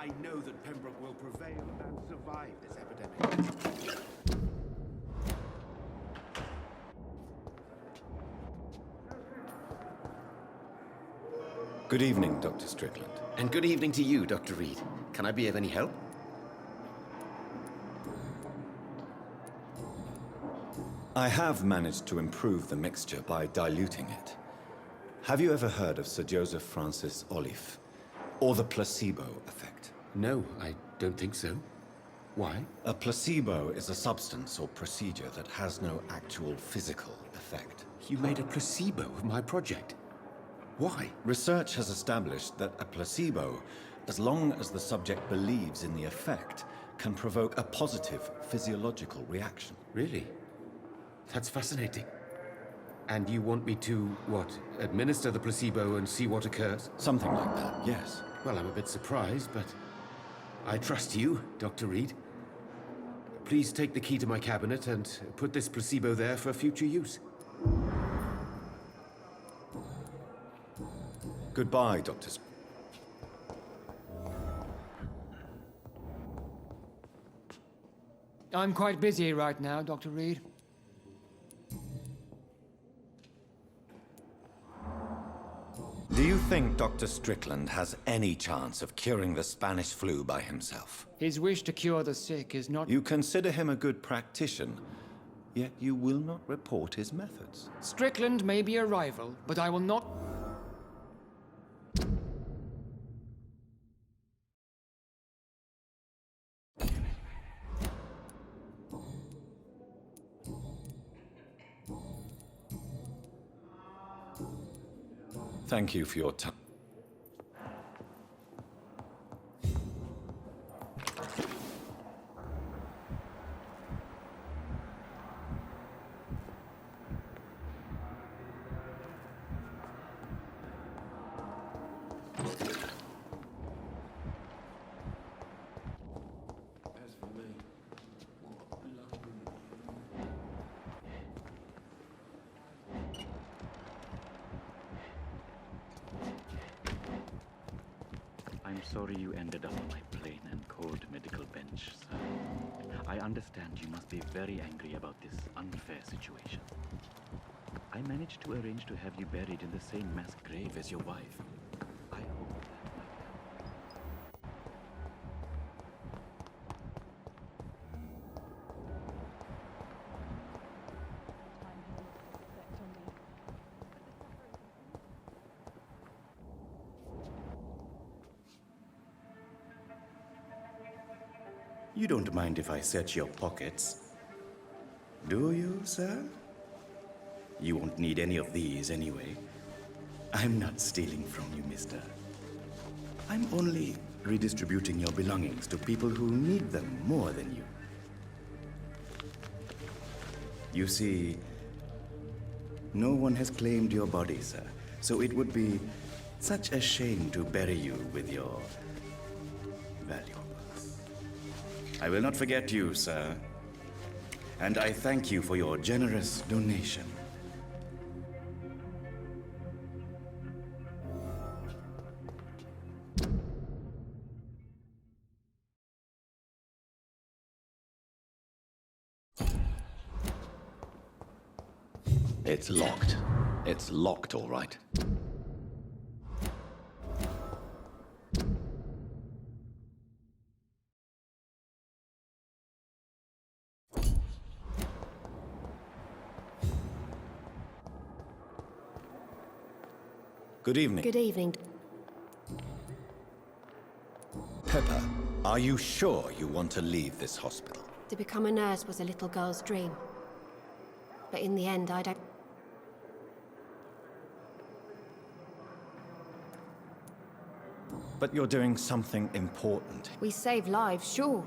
I know that Pembroke will prevail and survive this epidemic. Good evening, Dr. Strickland. And good evening to you, Dr. Reid. Can I be of any help? I have managed to improve the mixture by diluting it. Have you ever heard of Sir Joseph Francis Olive? Or the placebo effect? No, I don't think so. Why? A placebo is a substance or procedure that has no actual physical effect. You made a placebo of my project. Why? Research has established that a placebo, as long as the subject believes in the effect, can provoke a positive physiological reaction. Really? That's fascinating. And you want me to, what, administer the placebo and see what occurs? Something like that, yes. Well, I'm a bit surprised, but I trust you, Dr. Reid. Please take the key to my cabinet and put this placebo there for future use. Goodbye, Dr. I'm quite busy right now, Dr. Reid. Do you think Dr. Strickland has any chance of curing the Spanish flu by himself? His wish to cure the sick is not... You consider him a good practitioner, yet you will not report his methods. Strickland may be a rival, but I will not... Thank you for your time. I'm sorry you ended up on my plain and cold medical bench, sir. I understand you must be very angry about this unfair situation. I managed to arrange to have you buried in the same mass grave as your wife. I hope that You don't mind if I search your pockets, do you, sir? You won't need any of these anyway. I'm not stealing from you, mister. I'm only redistributing your belongings to people who need them more than you. You see, no one has claimed your body, sir, so it would be such a shame to bury you with your valuables. I will not forget you, sir, and I thank you for your generous donation. It's locked. It's locked, all right. Good evening. Good evening. Pepper, are you sure you want to leave this hospital? To become a nurse was a little girl's dream. But in the end, I don't... But you're doing something important. We save lives, sure.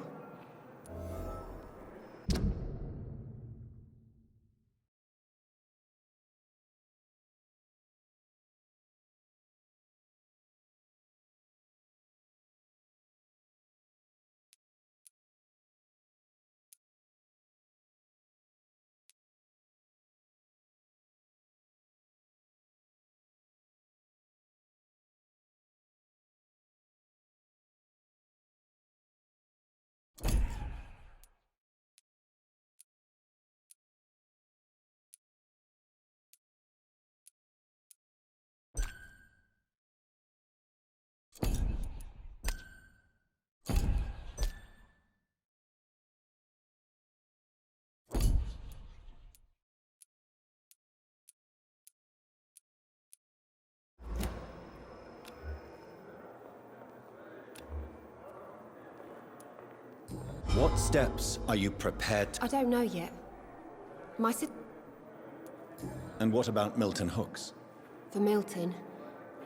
What steps are you prepared to... I don't know yet. My And what about Milton Hooks? For Milton,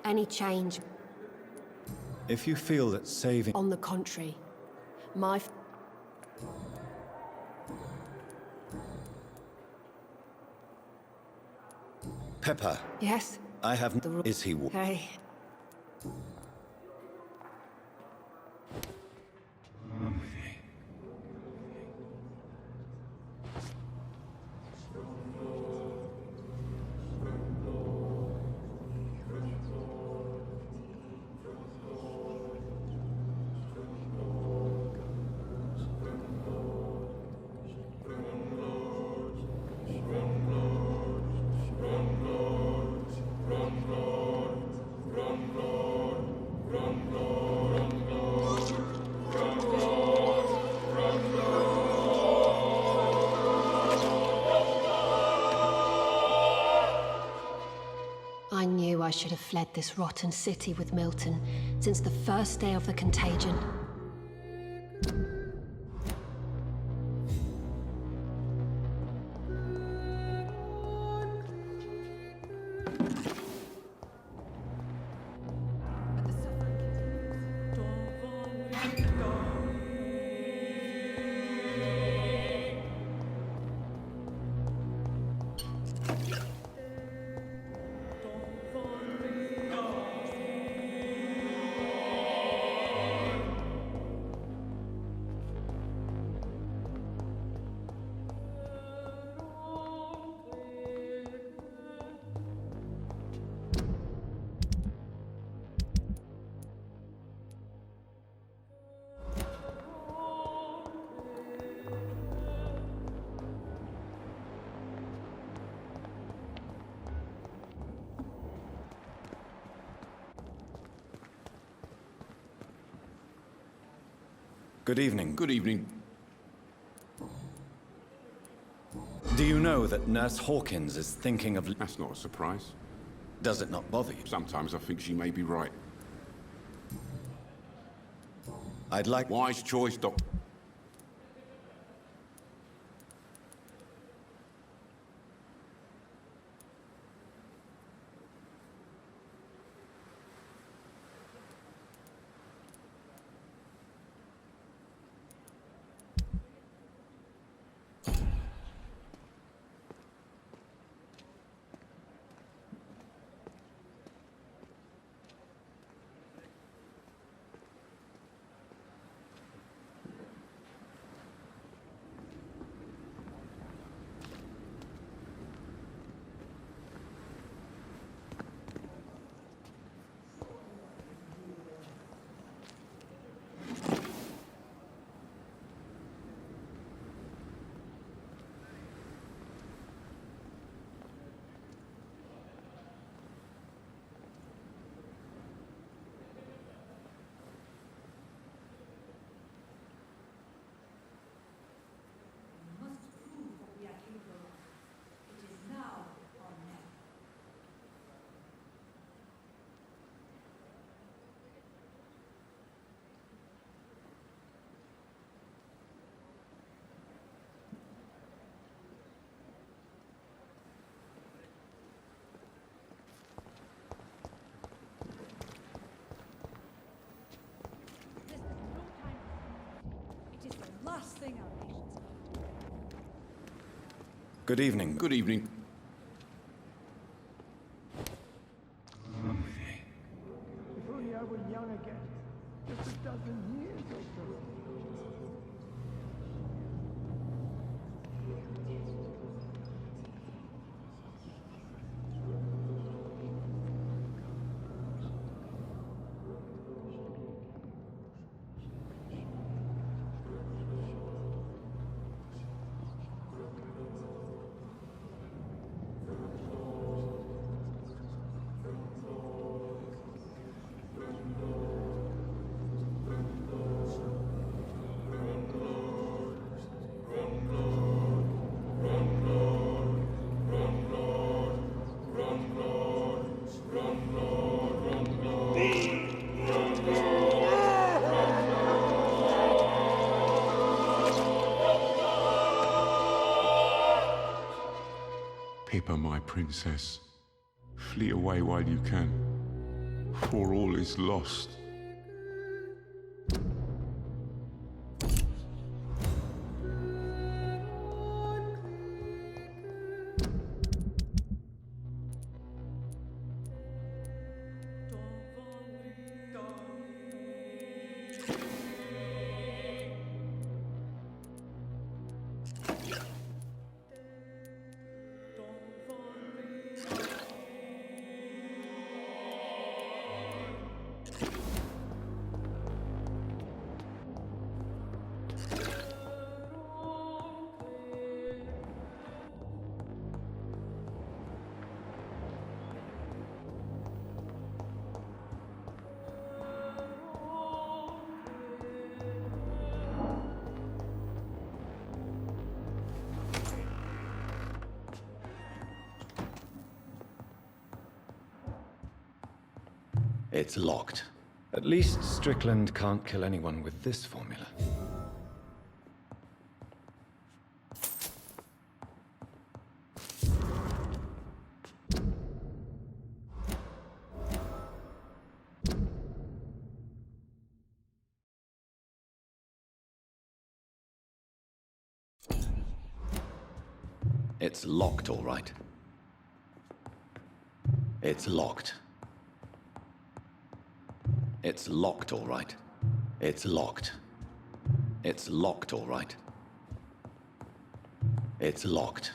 any change, If you feel that saving... on the contrary, my... Pepper, Yes? I have... Is he... Hey. I knew I should have fled this rotten city with Milton since the first day of the contagion. Good evening. Good evening. Do you know that Nurse Hawkins is thinking of... That's not a surprise. Does it not bother you? Sometimes I think she may be right. I'd like... Wise choice, Doc. Good evening. Good evening. If only I were young again. Just a dozen years or so. Pippa, my princess, flee away while you can, for all is lost. It's locked. At least Strickland can't kill anyone with this formula. It's locked, all right. It's locked. It's locked, all right. It's locked. It's locked, all right. It's locked.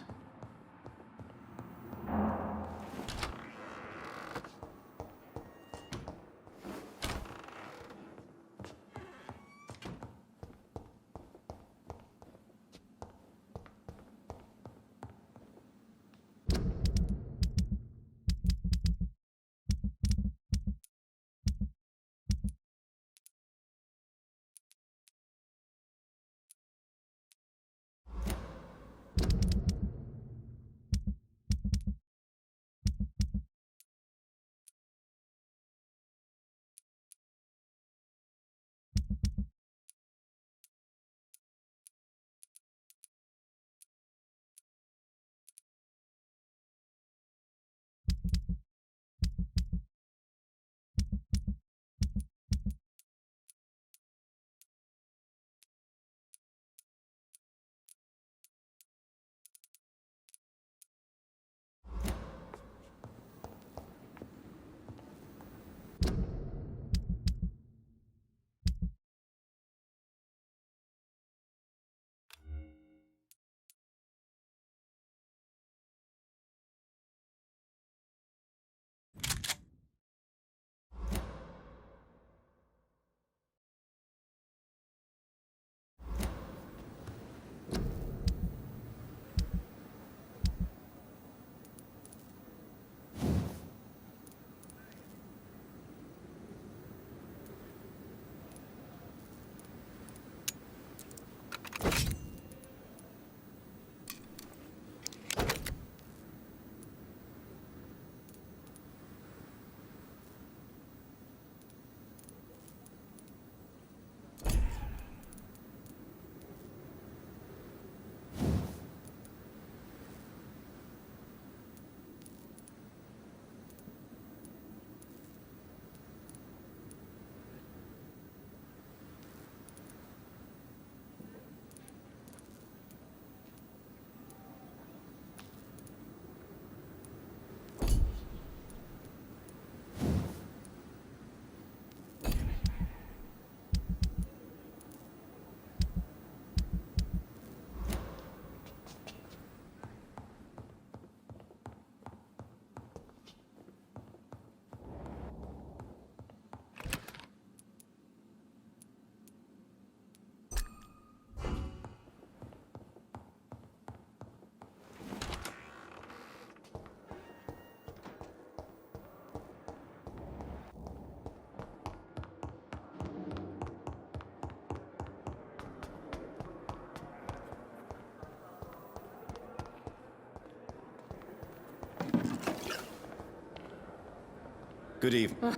Good evening.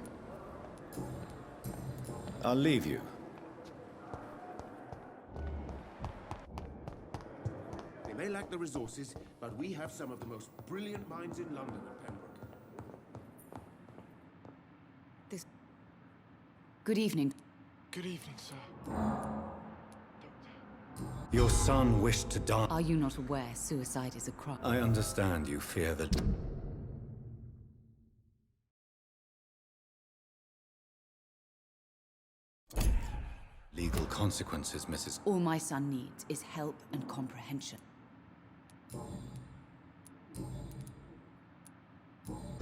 I'll leave you. may lack the resources, but we have some of the most brilliant minds in London at Pembroke. Good evening. Good evening, sir. Your son wished to die. Are you not aware suicide is a crime? I understand you fear that... legal consequences, Mrs. All my son needs is help and comprehension.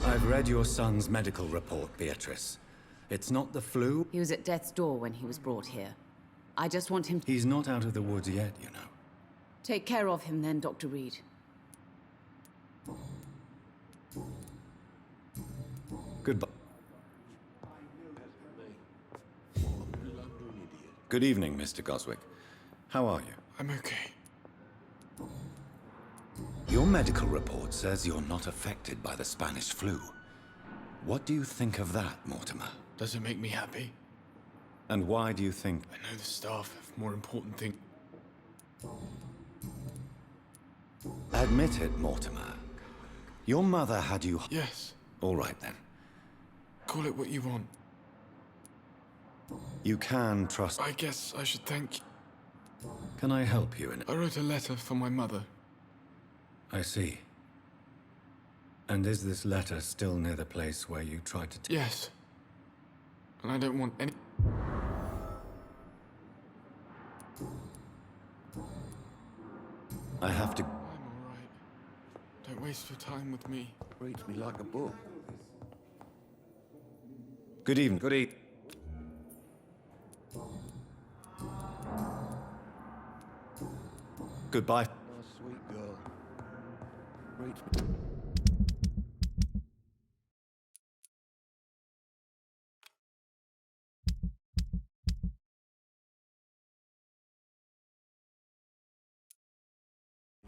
I've read your son's medical report, Beatrice. It's not the flu. He was at death's door when he was brought here. I just want him to... He's not out of the woods yet, you know. Take care of him then, Dr. Reid. Goodbye. Good evening, Mr. Goswick. How are you? I'm okay. Your medical report says you're not affected by the Spanish flu. What do you think of that, Mortimer? Does it make me happy? And why do you think... I know the staff have more important things. Admit it, Mortimer. Your mother had you... Yes. All right, then. Call it what you want. You can trust... I guess I should thank you. Can I help you in... I wrote a letter for my mother. I see. And is this letter still near the place where you tried to... Yes. And I don't want any... I have to... I'm all right. Don't waste your time with me. Reads me like a book. Good evening. Good evening. Goodbye. Nice, sweet girl. Reads me.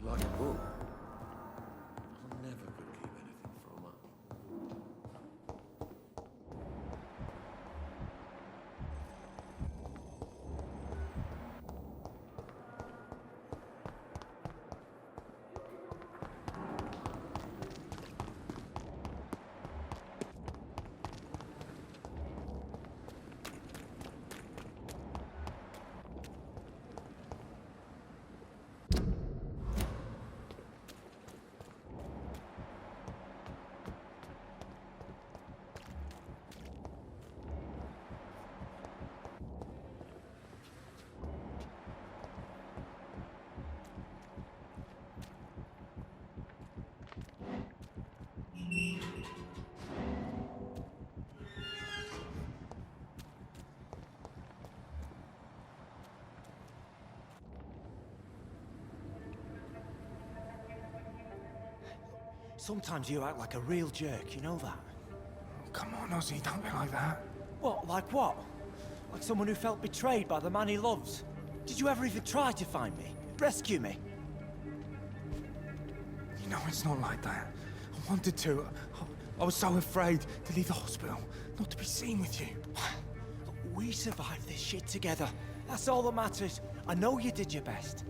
Like a book. I never could keep anything from her. Sometimes you act like a real jerk, you know that? Oh, come on, Ozzy, don't be like that. What, like what? Like someone who felt betrayed by the man he loves? Did you ever even try to find me? Rescue me? You know, it's not like that. I wanted to. I was so afraid to leave the hospital, not to be seen with you. We survived this shit together. That's all that matters. I know you did your best.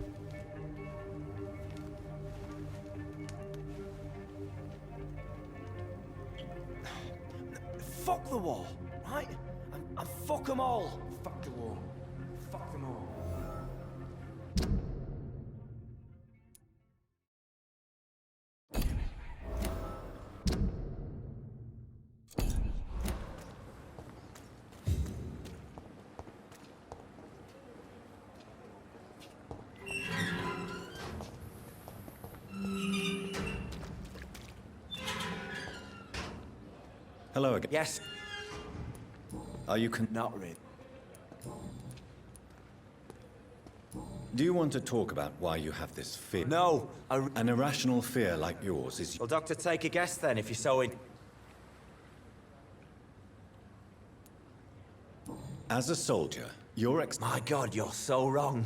Fuck the wall, right? And fuck them all. Fuck the war. Fuck them all. Hello again. Yes. Are you Not really. Do you want to talk about why you have this fear? No, An irrational fear like yours is... Well, Doctor, take a guess then, if you're so in... As a soldier, your My God, you're so wrong.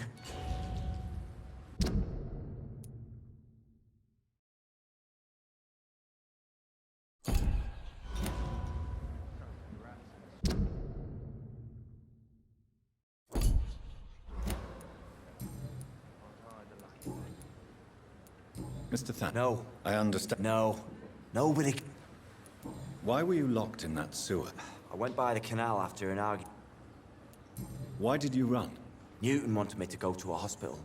Mr. Than. No. I understand. No. Nobody... Why were you locked in that sewer? I went by the canal after an argument. Why did you run? Newton wanted me to go to a hospital.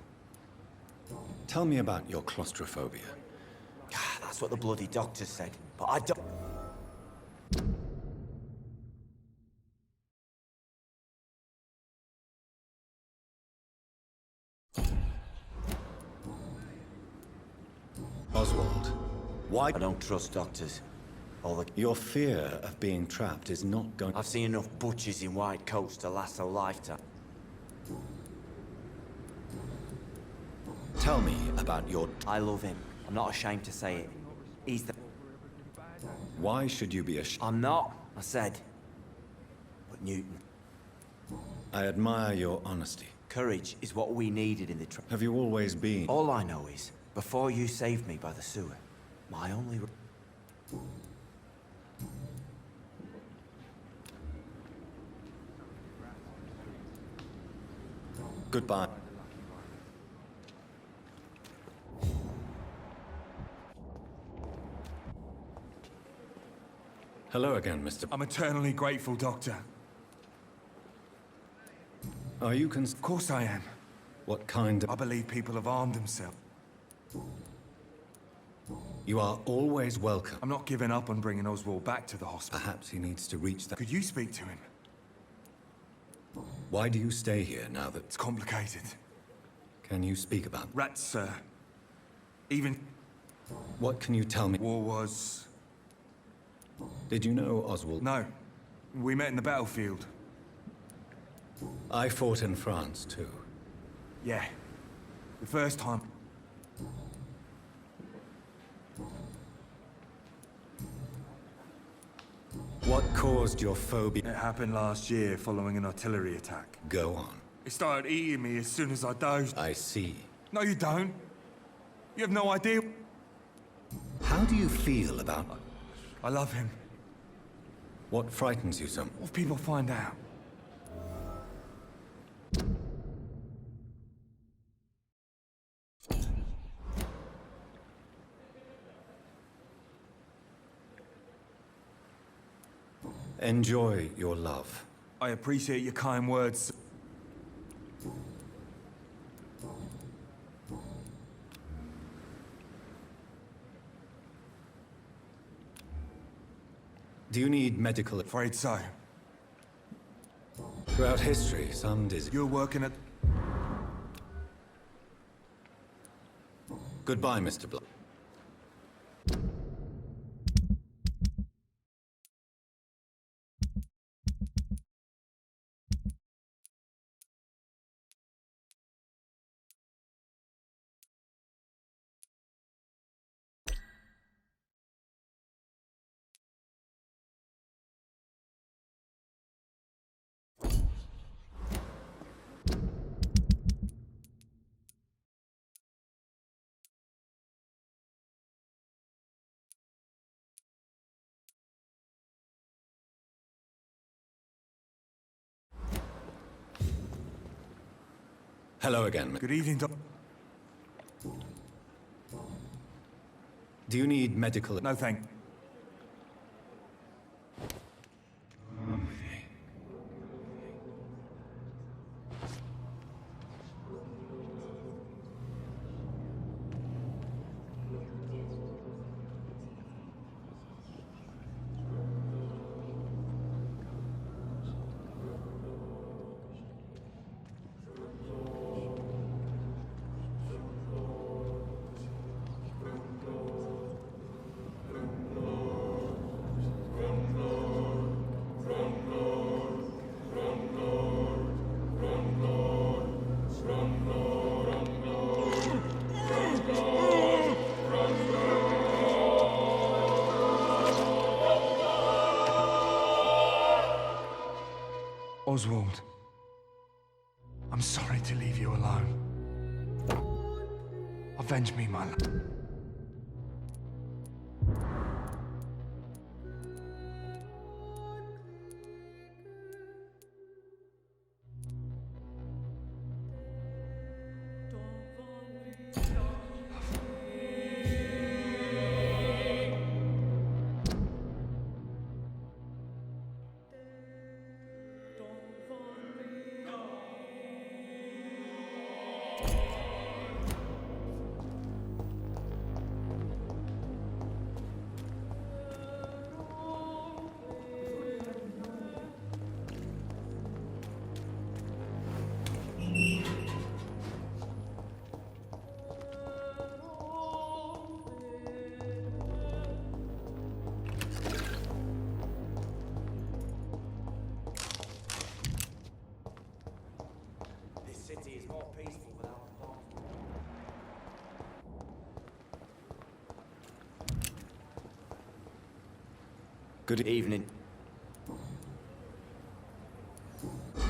Tell me about your claustrophobia. That's what the bloody doctor said. But I don't... Oswald, why... I don't trust doctors. Your fear of being trapped is not going... I've seen enough butchers in white coats to last a lifetime. Tell me about your... I love him. I'm not ashamed to say it. He's the... Why should you be ashamed? I'm not, I said. But Newton... I admire your honesty. Courage is what we needed in the trap. Have you always been... All I know is, before you saved me by the sewer, my only... Goodbye. Hello again, Mr. I'm eternally grateful, Doctor. Are you Of course I am. What kind of... I believe people have armed themselves. You are always welcome. I'm not giving up on bringing Oswald back to the hospital. Perhaps he needs to reach that... Could you speak to him? Why do you stay here now that... It's complicated. Can you speak about... Rats, sir. Even... What can you tell me? War was... Did you know Oswald? No. We met in the battlefield. I fought in France, too. Yeah. The first time... What caused your phobia? It happened last year following an artillery attack. Go on. It started eating me as soon as I dozed. I see. No, you don't. You have no idea. How do you feel about... I love him. What frightens you so much? What if people find out? Enjoy your love. I appreciate your kind words. Do you need medical... Afraid so. Throughout history, some disease... You're working at... Goodbye, Mr. Blood. Hello again. Good evening, Doc. Do you need medical... No, thank... Oswald, I'm sorry to leave you alone. Avenge me, my love. more peaceful without the bombs. Good evening.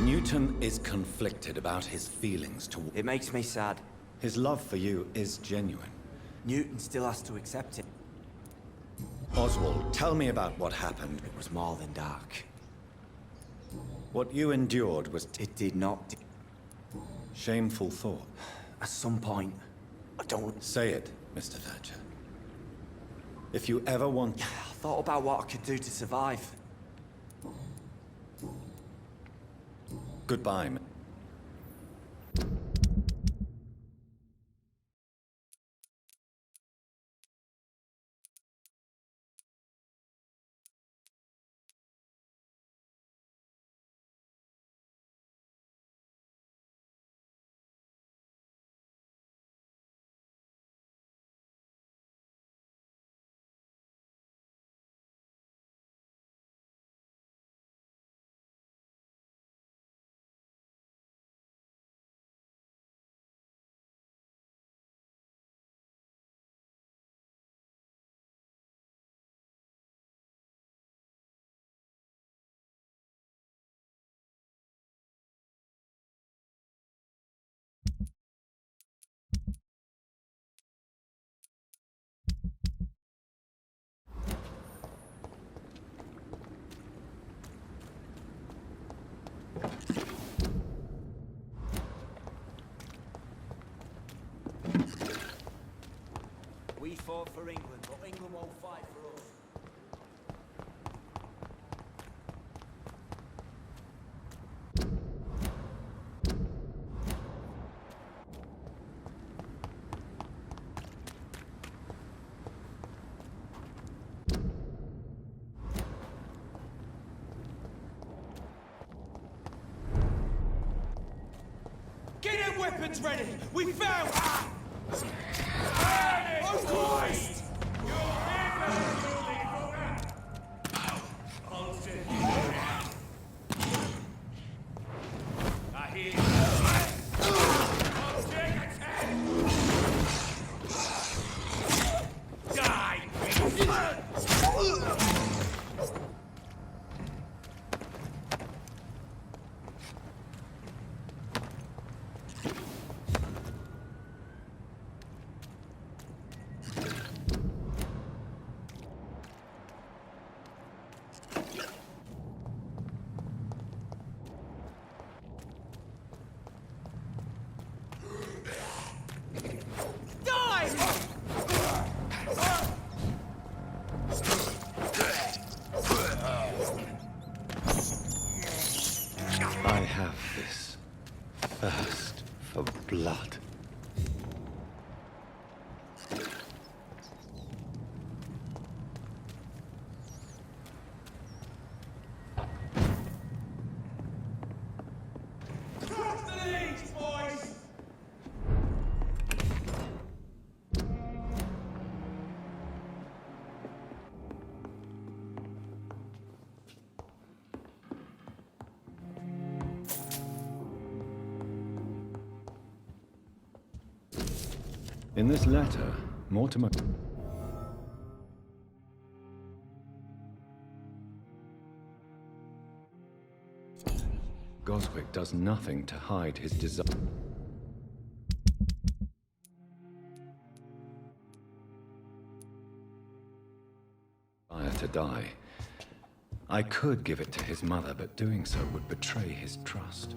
Newton is conflicted about his feelings toward... It makes me sad. His love for you is genuine. Newton still has to accept it. Oswald, tell me about what happened. It was more than dark. What you endured was... It did not... Shameful thought. At some point, I don't... Say it, Mr. Thatcher. If you ever want... I thought about what I could do to survive. Goodbye. We fought for England, but England won't fight for us. Get them weapons ready! We found... Oh, Christ! I have this thirst for blood. In this letter, Mortimer... Goswick does nothing to hide his desire to die. I could give it to his mother, but doing so would betray his trust.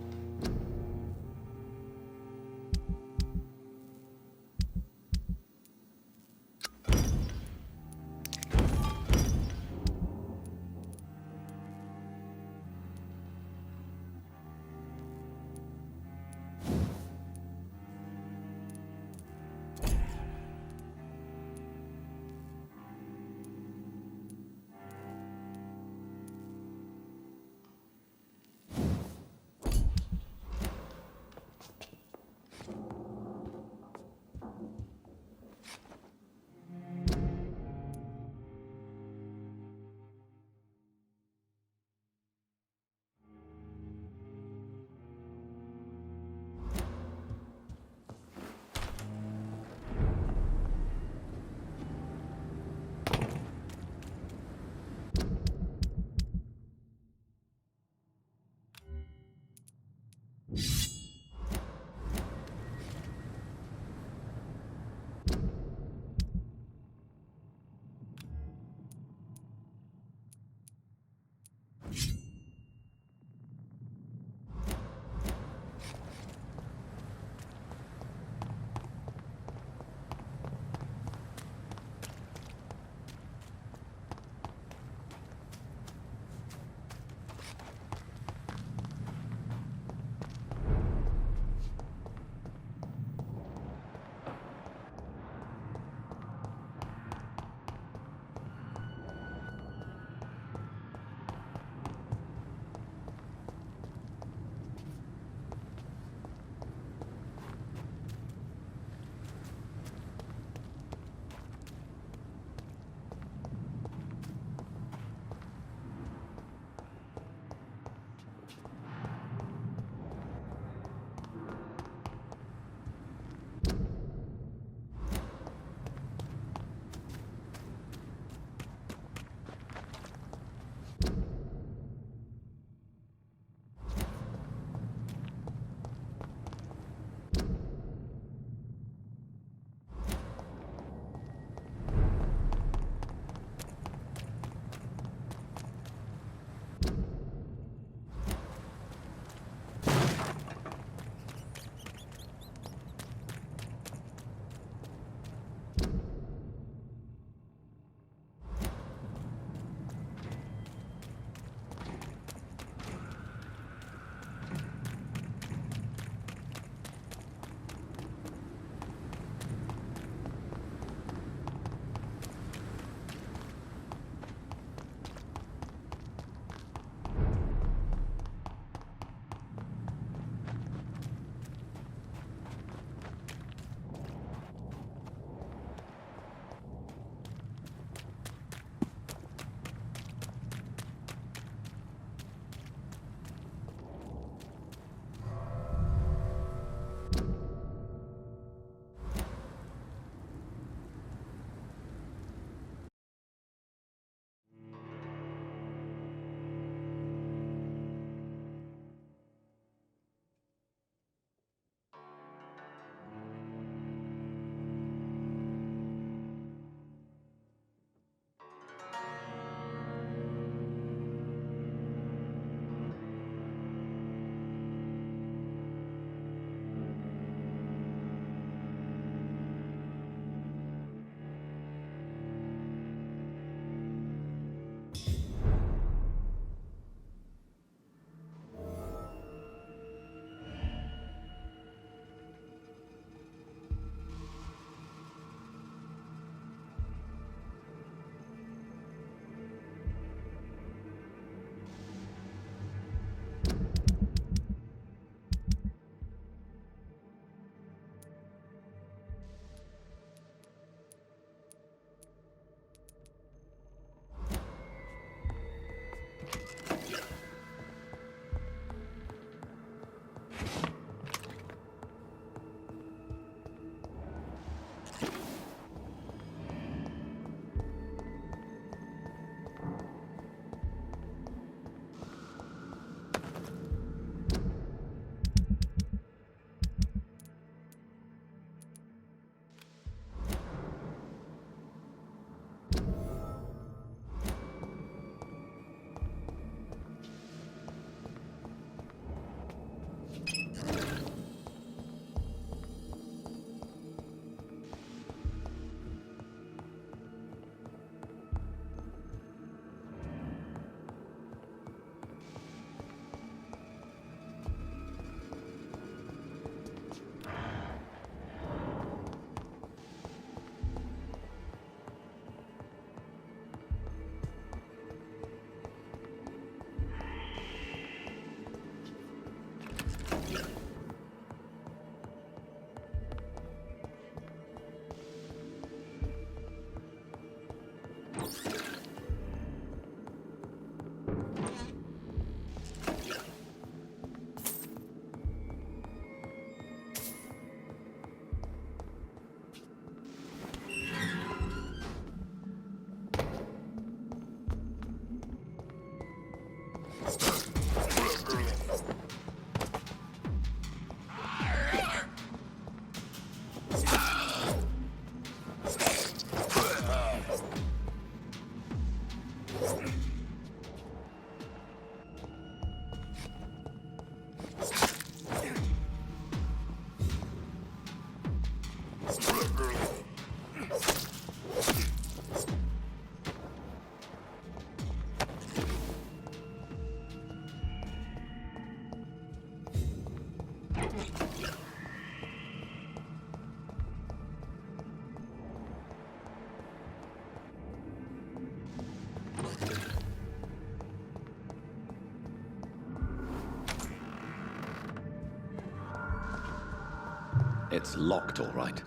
It's locked, all right.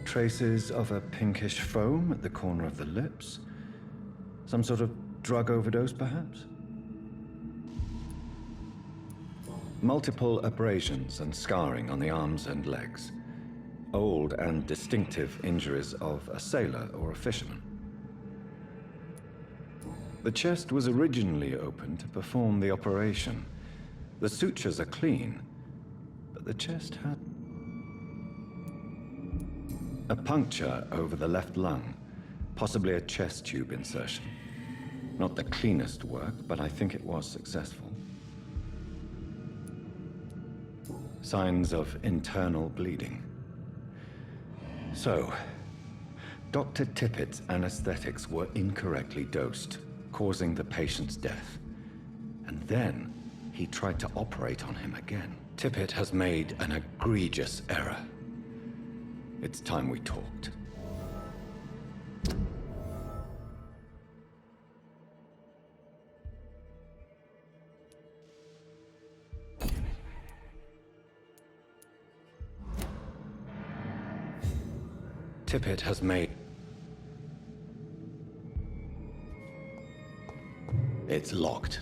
Traces of a pinkish foam at the corner of the lips. Some sort of drug overdose, perhaps? Multiple abrasions and scarring on the arms and legs. Old and distinctive injuries of a sailor or a fisherman. The chest was originally open to perform the operation. The sutures are clean, but the chest had a puncture over the left lung, possibly a chest tube insertion. Not the cleanest work, but I think it was successful. Signs of internal bleeding. So, Dr. Tippett's anesthetics were incorrectly dosed, causing the patient's death. And then, he tried to operate on him again. Tippett has made an egregious error. It's time we talked. Tippett has made... It's locked.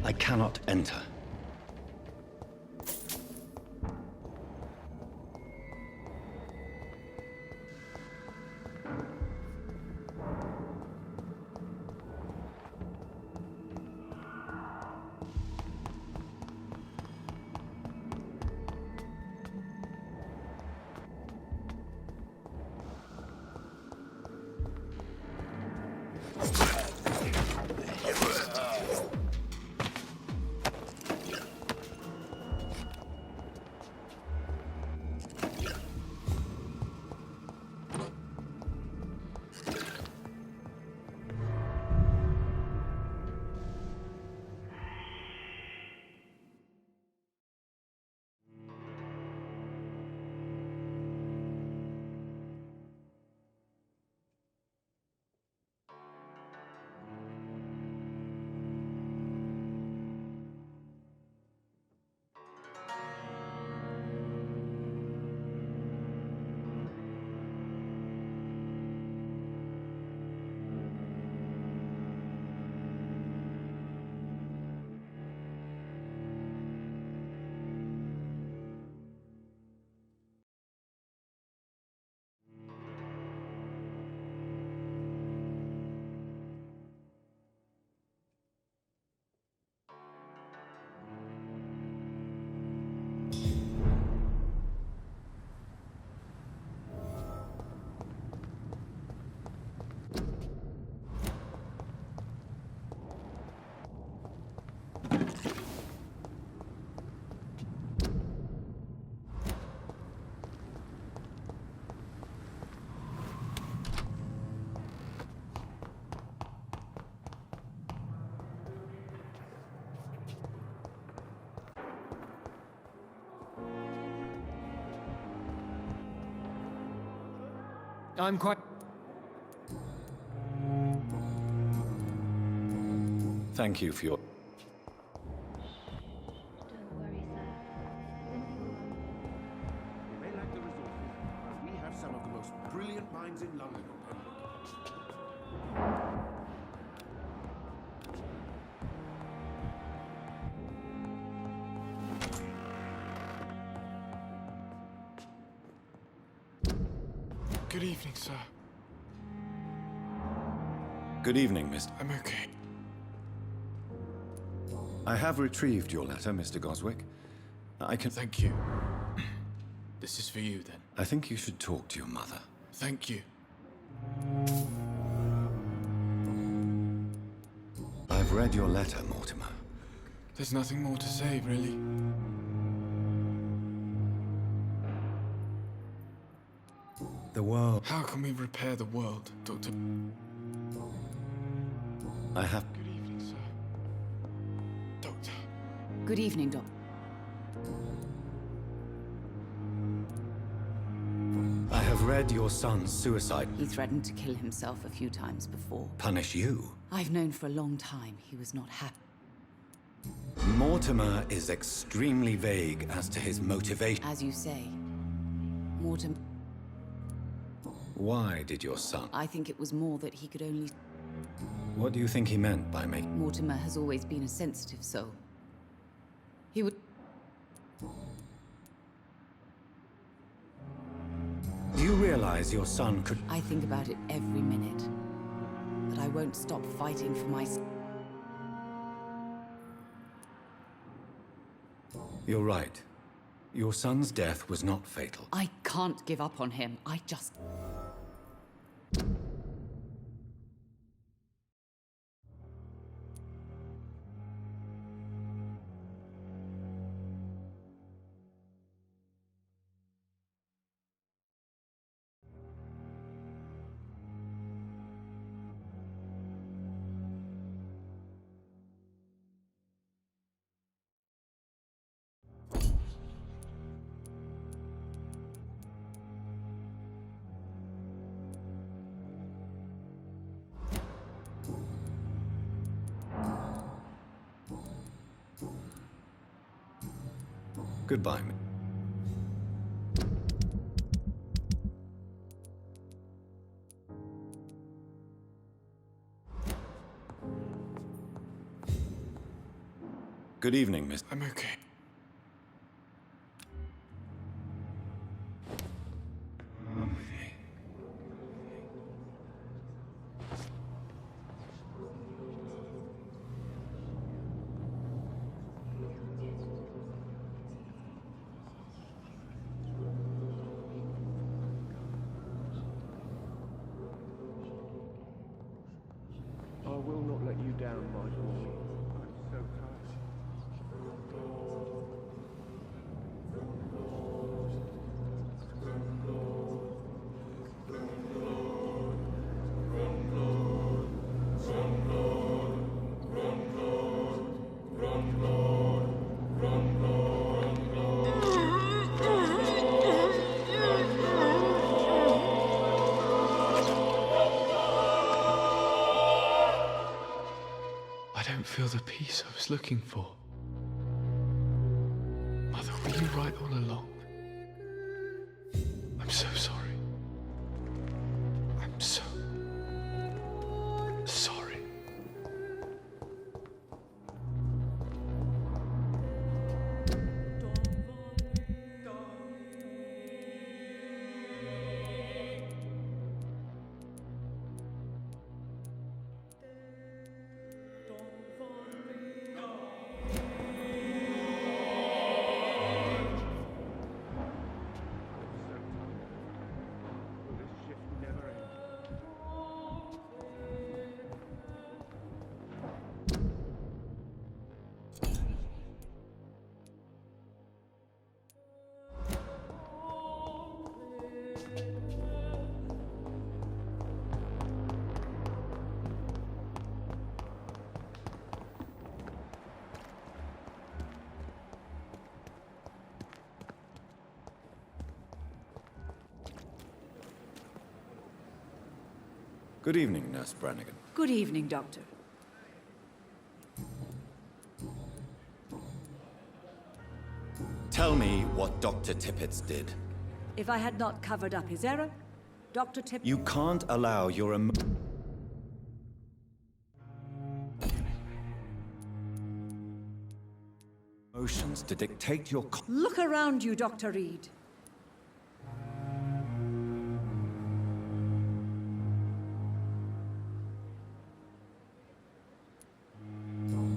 I cannot enter. I'm quite... Thank you for your... You may lack the resources, but we have some of the most brilliant minds in London. Good evening, sir. Good evening, Mr. I'm okay. I have retrieved your letter, Mr. Goswick. I can... Thank you. This is for you, then. I think you should talk to your mother. Thank you. I've read your letter, Mortimer. There's nothing more to say, really. The world... How can we repair the world, Doctor? I have... Good evening, sir. Doctor. Good evening, Doc. I have read your son's suicide. He threatened to kill himself a few times before. Punish you? I've known for a long time he was not happy. Mortimer is extremely vague as to his motivation. As you say, Mortimer... Why did your son... I think it was more that he could only... What do you think he meant by making... Mortimer has always been a sensitive soul. He would... Do you realize your son could... I think about it every minute. But I won't stop fighting for my... You're right. Your son's death was not fatal. I can't give up on him. I just... Goodbye. Good evening, Miss... I'm okay. I will not let you down, my boy. I'm so tired. I don't feel the peace I was looking for. Mother, were you right all along? I'm so sorry. I'm so... sorry. Good evening, Nurse Brannigan. Good evening, Doctor. Tell me what Dr. Tippett did. If I had not covered up his error, Dr. Tippett... You can't allow your emotions to dictate your... Look around you, Dr. Reid.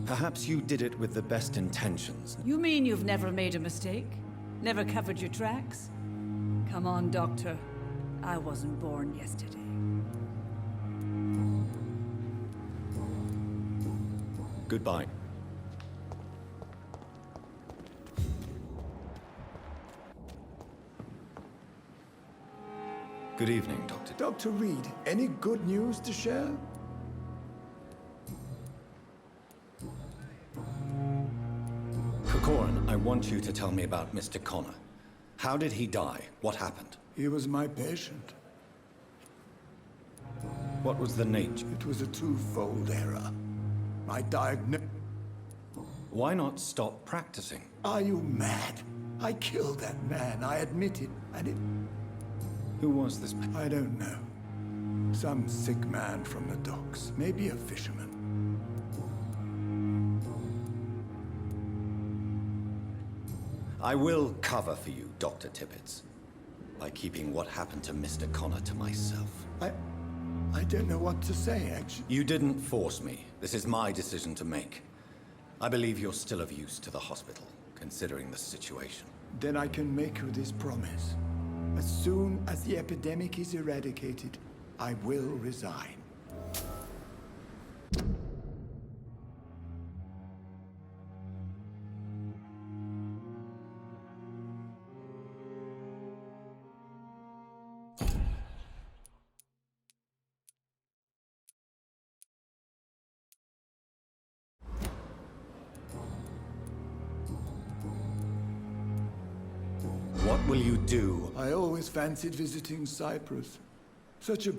Perhaps you did it with the best intentions. You mean you've never made a mistake? Never covered your tracks? Come on, Doctor. I wasn't born yesterday. Goodbye. Good evening, Doctor. Dr. Reid, any good news to share? Corcoran, I want you to tell me about Mr. Connor. How did he die? What happened? He was my patient. What was the nature? It was a twofold error. My diagnosis... Why not stop practicing? Are you mad? I killed that man, I admit it, and it... Who was this man? I don't know. Some sick man from the docks. Maybe a fisherman. I will cover for you, Dr. Tippett, by keeping what happened to Mr. Connor to myself. I don't know what to say, actually. You didn't force me. This is my decision to make. I believe you're still of use to the hospital, considering the situation. Then I can make you this promise. As soon as the epidemic is eradicated, I will resign. What will you do? I always fancied visiting Cyprus. Such a...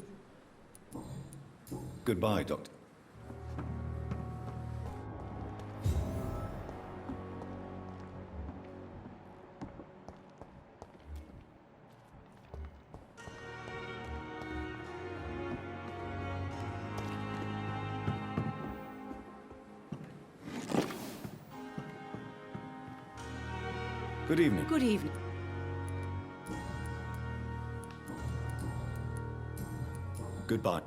Goodbye, Doctor. Good evening. Good evening. Goodbye.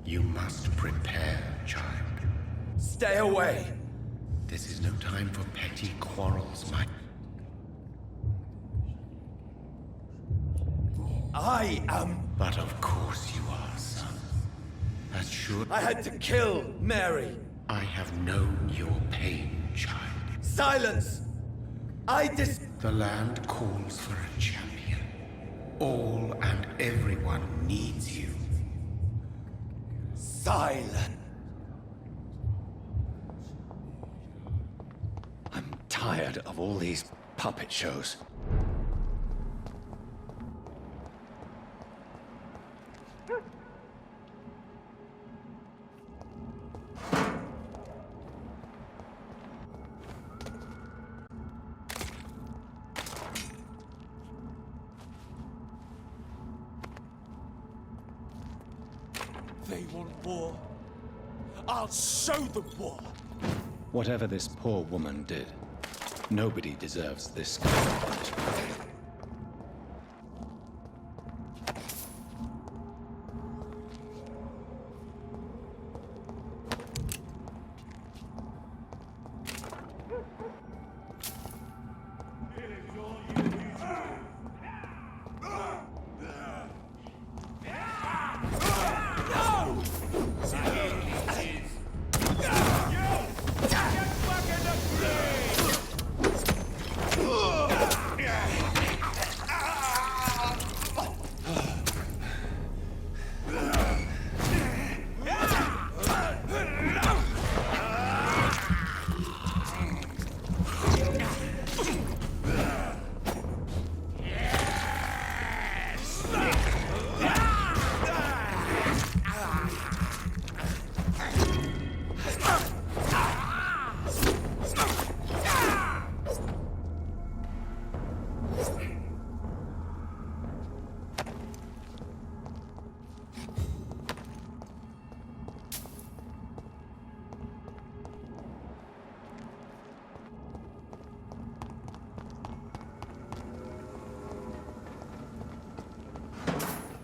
You must prepare, child. Stay away! This is no time for petty quarrels, my... I am... But of course you are, son. As should... I had to kill Mary! I have known your pain, child. Silence! The land calls for a champion. All and everyone needs you. Silence! I'm tired of all these puppet shows. They want war. I'll show them war. Whatever this poor woman did, nobody deserves this kind of punishment.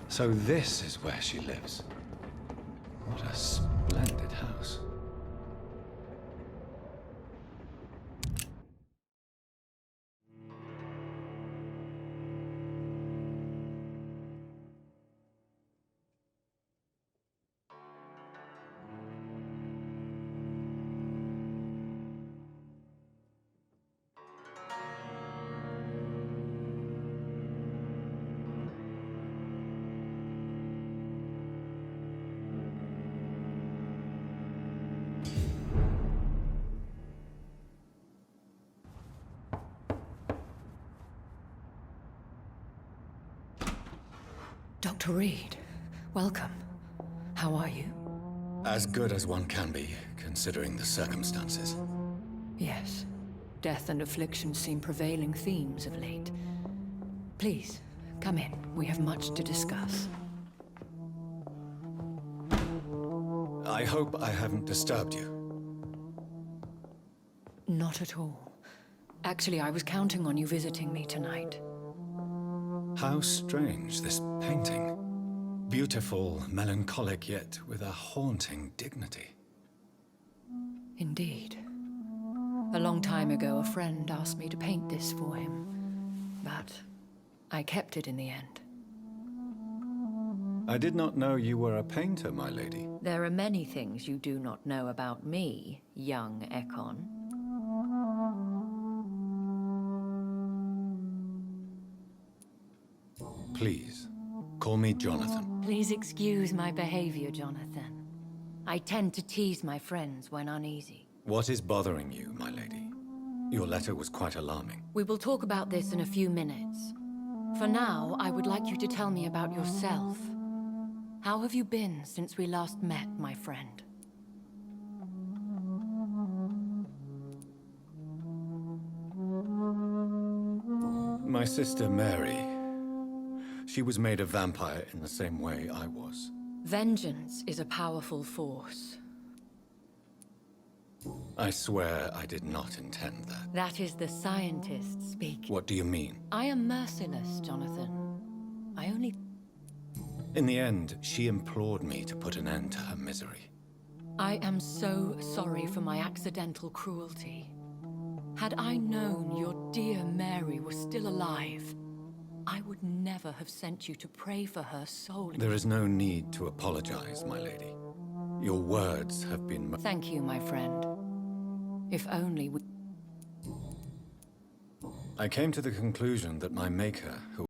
So this is where she lives. What a splendid house. Dr. Reid, welcome. How are you? As good as one can be, considering the circumstances. Yes. Death and affliction seem prevailing themes of late. Please, come in. We have much to discuss. I hope I haven't disturbed you. Not at all. Actually, I was counting on you visiting me tonight. How strange, this painting. Beautiful, melancholic, yet with a haunting dignity. Indeed. A long time ago, a friend asked me to paint this for him, but I kept it in the end. I did not know you were a painter, my lady. There are many things you do not know about me, young Ekon. Please, call me Jonathan. Please excuse my behavior, Jonathan. I tend to tease my friends when uneasy. What is bothering you, my lady? Your letter was quite alarming. We will talk about this in a few minutes. For now, I would like you to tell me about yourself. How have you been since we last met, my friend? My sister Mary. She was made a vampire in the same way I was. Vengeance is a powerful force. I swear I did not intend that. That is the scientist speaking. What do you mean? I am merciless, Jonathan. I only... In the end, she implored me to put an end to her misery. I am so sorry for my accidental cruelty. Had I known your dear Mary was still alive, I would never have sent you to pray for her soul. There is no need to apologize, my lady. Your words have been... Thank you, my friend. If only we... I came to the conclusion that my maker, who